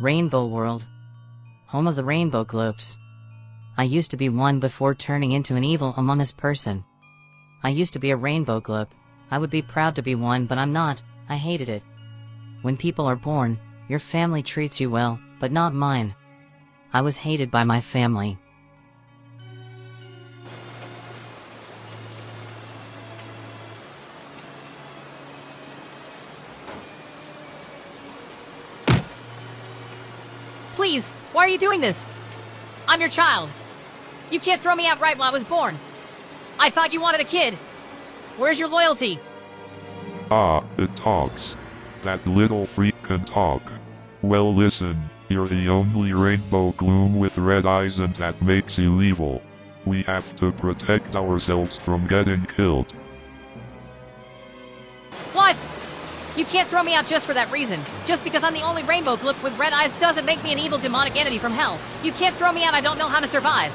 Rainbow World. Home of the rainbow globes. I used to be one before turning into an evil Among Us person. I used to be a rainbow globe. I would be proud to be one, but I'm not. I hated it. When people are born, your family treats you well, but not mine. I was hated by my family. Please, why are you doing this? I'm your child. You can't throw me out right when I was born. I thought you wanted a kid. Where's your loyalty? Ah, it talks. That little freak can talk. Well, listen, you're the only rainbow gloom with red eyes, and that makes you evil. We have to protect ourselves from getting killed. What? You can't throw me out just for that reason. Just because I'm the only rainbow gloop with red eyes doesn't make me an evil demonic entity from hell. You can't throw me out, I don't know how to survive.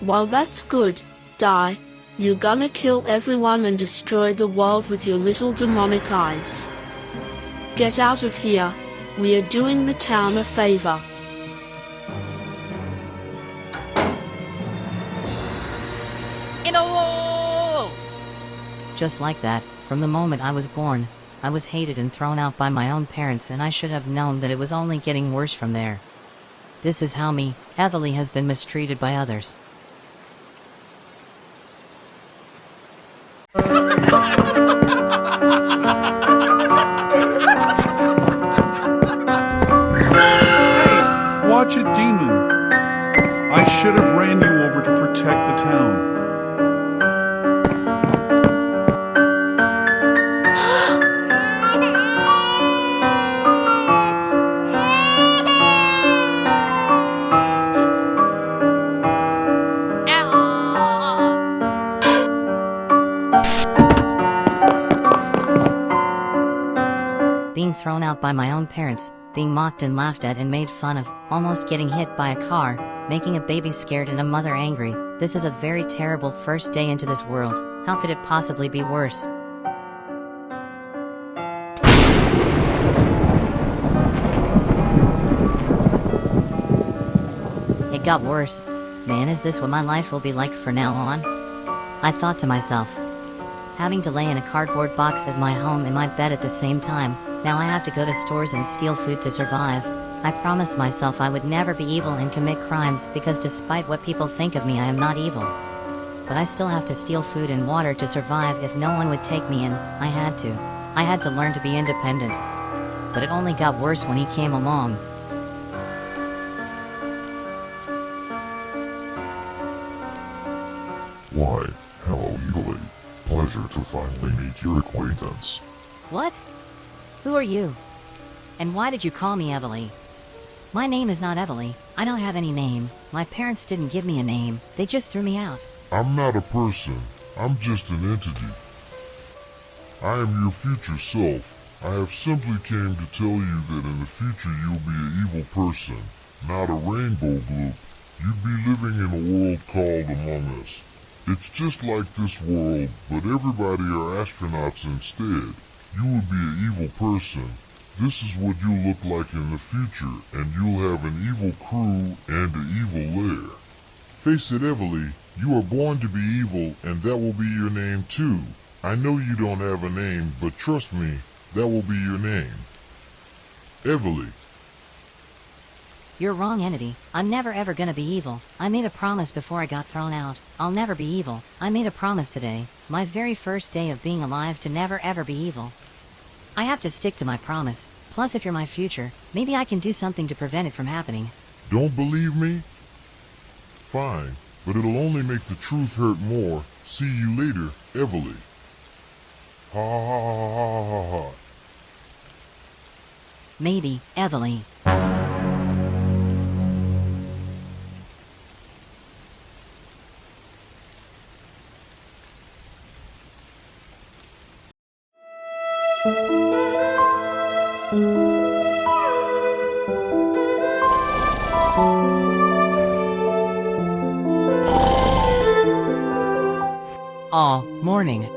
Well, that's good. Die. You're gonna kill everyone and destroy the world with your little demonic eyes. Get out of here. We are doing the town a favor. Just like that, from the moment I was born, I was hated and thrown out by my own parents, and I should have known that it was only getting worse from there. This is how me, Evily, has been mistreated by others. Watch it, demon! I should have ran you over to protect the town. Being thrown out by my own parents, being mocked and laughed at and made fun of, almost getting hit by a car, making a baby scared and a mother angry. This is a very terrible first day into this world. How could it possibly be worse? It got worse. Man, is this what my life will be like from now on? I thought to myself. Having to lay in a cardboard box as my home and my bed at the same time, now I have to go to stores and steal food to survive. I promised myself I would never be evil and commit crimes, because despite what people think of me, I am not evil. But I still have to steal food and water to survive if no one would take me in. I had to. I had to learn to be independent. But it only got worse when he came along. Why, hello, Evily. Pleasure to finally meet your acquaintance. What? Who are you? And why did you call me Evily? My name is not Evily. I don't have any name. My parents didn't give me a name. They just threw me out. I'm not a person. I'm just an entity. I am your future self. I have simply came to tell you that in the future you'll be an evil person, not a rainbow gloop. You'd be living in a world called Among Us. It's just like this world, but everybody are astronauts instead. You would be an evil person. This is what you'll look like in the future, and you'll have an evil crew and an evil lair. Face it, Evily, you are born to be evil, and that will be your name too. I know you don't have a name, but trust me, that will be your name. Evily. You're wrong, entity. I'm never ever gonna be evil. I made a promise before I got thrown out. I'll never be evil. I made a promise today, my very first day of being alive, to never ever be evil. I have to stick to my promise. Plus, if you're my future, maybe I can do something to prevent it from happening. Don't believe me? Fine, but it'll only make the truth hurt more. See you later, Evily. Ha ha ha ha ha ha. Maybe, Evily. Aw, morning.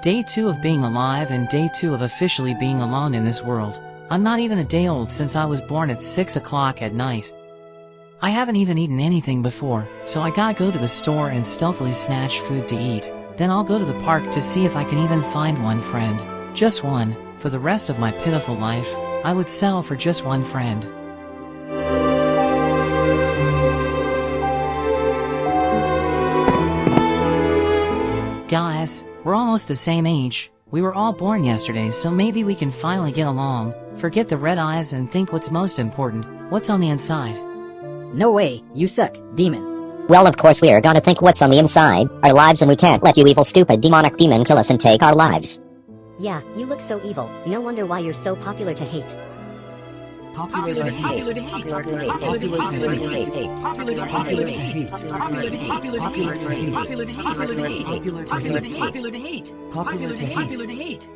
Day 2 of being alive and day 2 of officially being alone in this world. I'm not even a day old since I was born at 6 o'clock at night. I haven't even eaten anything before, so I gotta go to the store and stealthily snatch food to eat. Then I'll go to the park to see if I can even find one friend. Just one. For the rest of my pitiful life, I would settle for just one friend. Guys, we're almost the same age. We were all born yesterday, so maybe we can finally get along. Forget the red eyes and think what's most important. What's on the inside? No way, you suck, demon. Well, of course we're gonna think what's on the inside, our lives, and we can't let you evil stupid demonic demon kill us and take our lives. Yeah, you look so evil. No wonder why you're so popular to hate. Popular to hate. Popular to hate. Popular to hate. Popular to hate. Popular to hate. Popular to hate. Popular to hate. Popular to hate. Popular to hate. Popular to hate. Popular to hate. Popular to hate. Popular to hate.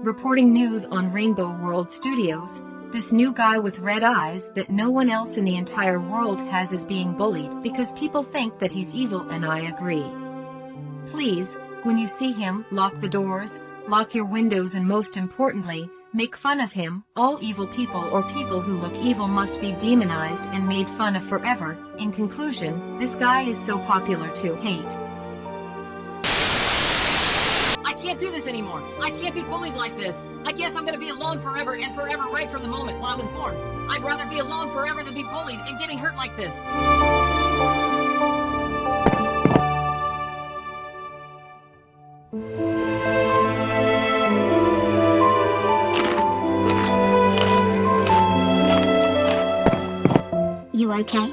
Reporting news on Rainbow World Studios, this new guy with red eyes that no one else in the entire world has is being bullied because people think that he's evil, and I agree. Please, when you see him, lock the doors, lock your windows, and most importantly, make fun of him. All evil people or people who look evil must be demonized and made fun of forever. In conclusion, this guy is so popular to hate. I can't do this anymore. I can't be bullied like this. I guess I'm gonna be alone forever and forever right from the moment when I was born. I'd rather be alone forever than be bullied and getting hurt like this. You okay?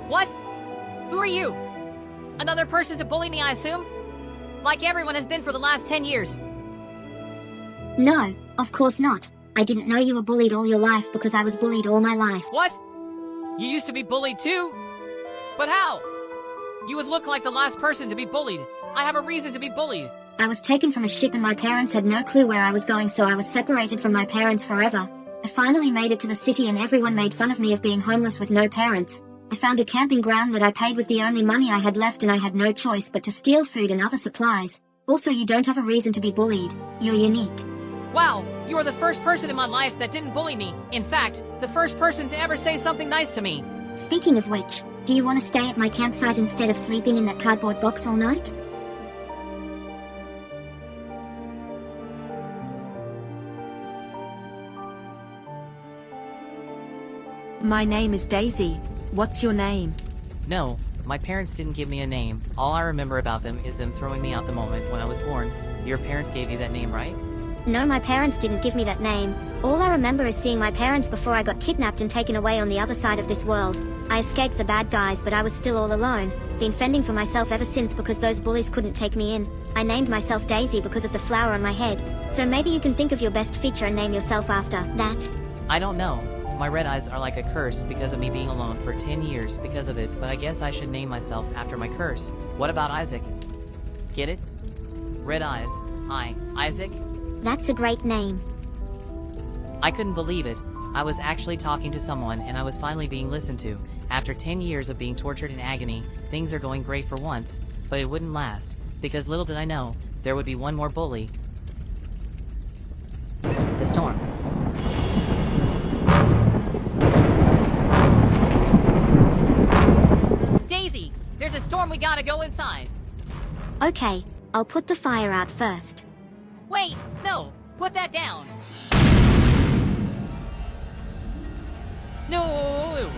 What? Who are you? Another person to bully me, I assume? Like everyone has been for the last 10 years. No, of course not. I didn't know you were bullied all your life because I was bullied all my life. What? You used to be bullied too? But how? You would look like the last person to be bullied. I have a reason to be bullied. I was taken from a ship and my parents had no clue where I was going, so I was separated from my parents forever. I finally made it to the city and everyone made fun of me of being homeless with no parents. I found a camping ground that I paid with the only money I had left, and I had no choice but to steal food and other supplies. Also, you don't have a reason to be bullied. You're unique. Wow, you are the first person in my life that didn't bully me. In fact, the first person to ever say something nice to me. Speaking of which, do you want to stay at my campsite instead of sleeping in that cardboard box all night? My name is Daisy. What's your name? No, my parents didn't give me a name. All I remember about them is them throwing me out the moment when I was born. Your parents gave you that name, right? No, my parents didn't give me that name. All I remember is seeing my parents before I got kidnapped and taken away on the other side of this world. I escaped the bad guys, but I was still all alone. Been fending for myself ever since because those bullies couldn't take me in. I named myself Daisy because of the flower on my head. So maybe you can think of your best feature and name yourself after that. I don't know. My red eyes are like a curse because of me being alone for 10 years because of it, but I guess I should name myself after my curse. What about Isaac? Get it? Red eyes. Isaac? That's a great name. I couldn't believe it. I was actually talking to someone and I was finally being listened to. After 10 years of being tortured in agony, things are going great for once, but it wouldn't last, because little did I know, there would be one more bully. The storm. Daisy, there's a storm, we gotta go inside. Okay, I'll put the fire out first. Wait, no, put that down. No!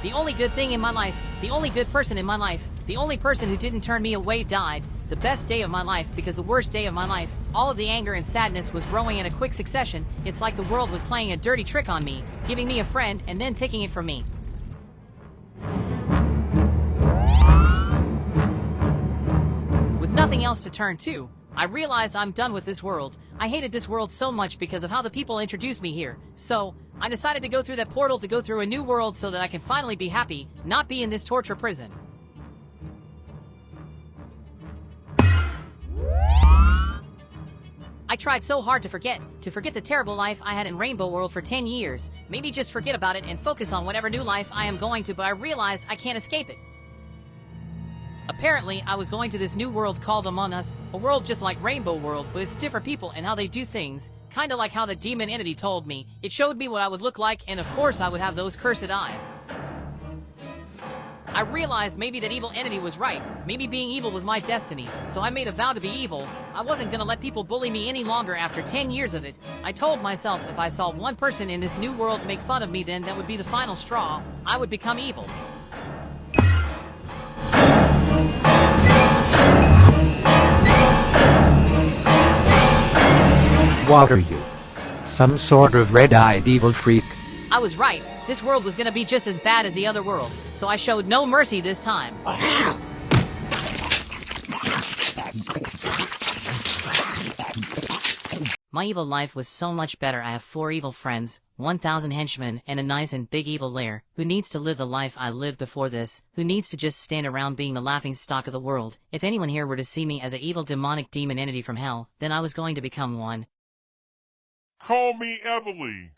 The only good thing in my life, the only good person in my life, the only person who didn't turn me away died. The best day of my life, because the worst day of my life, all of the anger and sadness was growing in a quick succession. It's like the world was playing a dirty trick on me, giving me a friend and then taking it from me. With nothing else to turn to, I realized I'm done with this world. I hated this world so much because of how the people introduced me here. So, I decided to go through that portal to go through a new world so that I can finally be happy, not be in this torture prison. I tried so hard to forget the terrible life I had in Rainbow World for 10 years. Maybe just forget about it and focus on whatever new life I am going to, but I realized I can't escape it. Apparently, I was going to this new world called Among Us, a world just like Rainbow World, but it's different people and how they do things, kinda like how the demon entity told me. It showed me what I would look like, and of course I would have those cursed eyes. I realized maybe that evil entity was right. Maybe being evil was my destiny, so I made a vow to be evil. I wasn't gonna let people bully me any longer after 10 years of it. I told myself if I saw one person in this new world make fun of me, then that would be the final straw. I would become evil. What are you? Some sort of red-eyed evil freak? I was right. This world was gonna be just as bad as the other world, so I showed no mercy this time. My evil life was so much better. I have 4 evil friends, 1,000 henchmen, and a nice and big evil lair. Who needs to live the life I lived before this? Who needs to just stand around being the laughing stock of the world? If anyone here were to see me as an evil demonic demon entity from hell, then I was going to become one. Call me Evily.